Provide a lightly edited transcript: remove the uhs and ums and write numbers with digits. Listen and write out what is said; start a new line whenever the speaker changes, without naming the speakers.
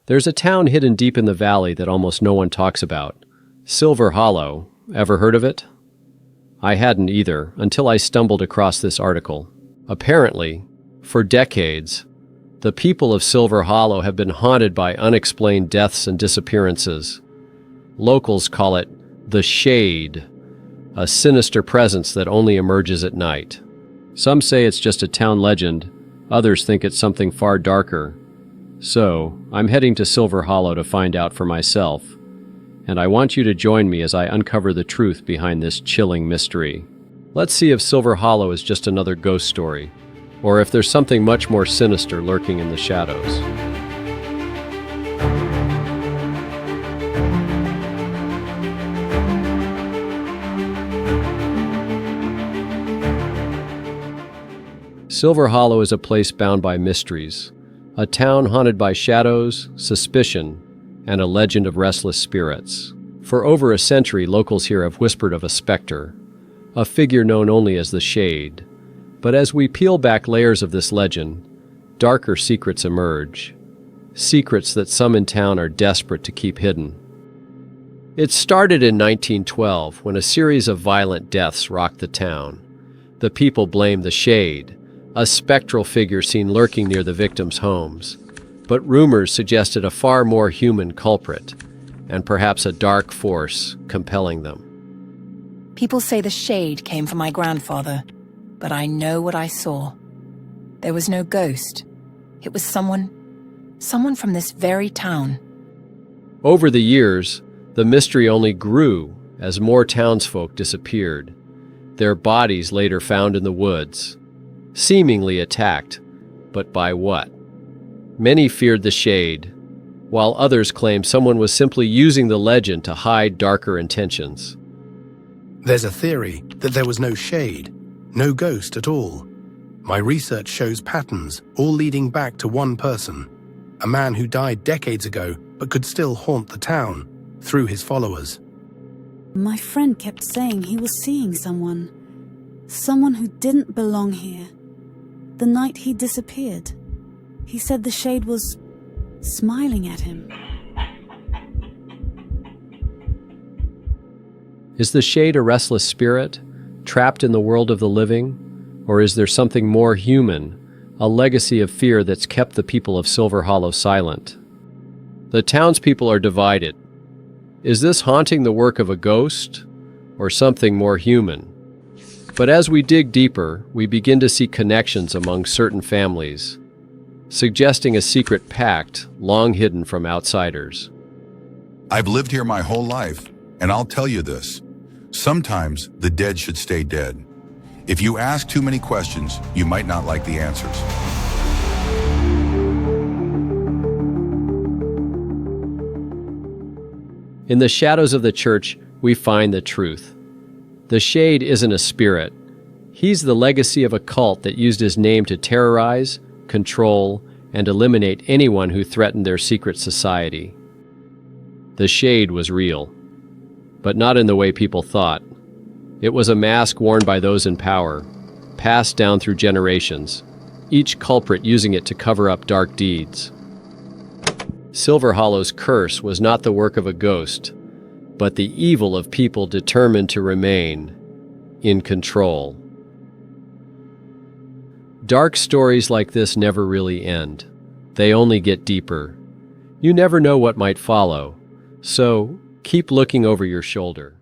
There's a town hidden deep in the valley that almost no one talks about. Silver Hollow. Ever heard of it? I hadn't either, until I stumbled across this article. Apparently, for decades, the people of Silver Hollow have been haunted by unexplained deaths and disappearances. Locals call it the Shade, a sinister presence that only emerges at night. Some say it's just a town legend, others think it's something far darker. So, I'm heading to Silver Hollow to find out for myself, and I want you to join me as I uncover the truth behind this chilling mystery. Let's see if Silver Hollow is just another ghost story, or if there's something much more sinister lurking in the shadows. Silver Hollow is a place bound by mysteries, a town haunted by shadows, suspicion, and a legend of restless spirits. For over a century, locals here have whispered of a specter, a figure known only as the Shade. But as we peel back layers of this legend, darker secrets emerge, secrets that some in town are desperate to keep hidden. It started in 1912 when a series of violent deaths rocked the town. The people blamed the Shade, a spectral figure seen lurking near the victims' homes. But rumors suggested a far more human culprit, and perhaps a dark force compelling them.
People say the Shade came from my grandfather, but I know what I saw. There was no ghost. It was someone from this very town.
Over the years, the mystery only grew as more townsfolk disappeared, their bodies later found in the woods, seemingly attacked, but by what? Many feared the Shade, while others claimed someone was simply using the legend to hide darker intentions.
There's a theory that there was no Shade, no ghost at all. My research shows patterns, all leading back to one person, a man who died decades ago but could still haunt the town through his followers.
My friend kept saying he was seeing someone who didn't belong here. The night he disappeared, he said the Shade was smiling at him.
Is the Shade a restless spirit, trapped in the world of the living? Or is there something more human, a legacy of fear that's kept the people of Silver Hollow silent? The townspeople are divided. Is this haunting the work of a ghost, or something more human? But as we dig deeper, we begin to see connections among certain families, suggesting a secret pact long hidden from outsiders.
I've lived here my whole life, and I'll tell you this. Sometimes the dead should stay dead. If you ask too many questions, you might not like the answers.
In the shadows of the church, we find the truth. The Shade isn't a spirit. He's the legacy of a cult that used his name to terrorize, control, and eliminate anyone who threatened their secret society. The Shade was real, but not in the way people thought. It was a mask worn by those in power, passed down through generations, each culprit using it to cover up dark deeds. Silver Hollow's curse was not the work of a ghost, but the evil of people determined to remain in control. Dark stories like this never really end. They only get deeper. You never know what might follow, so keep looking over your shoulder.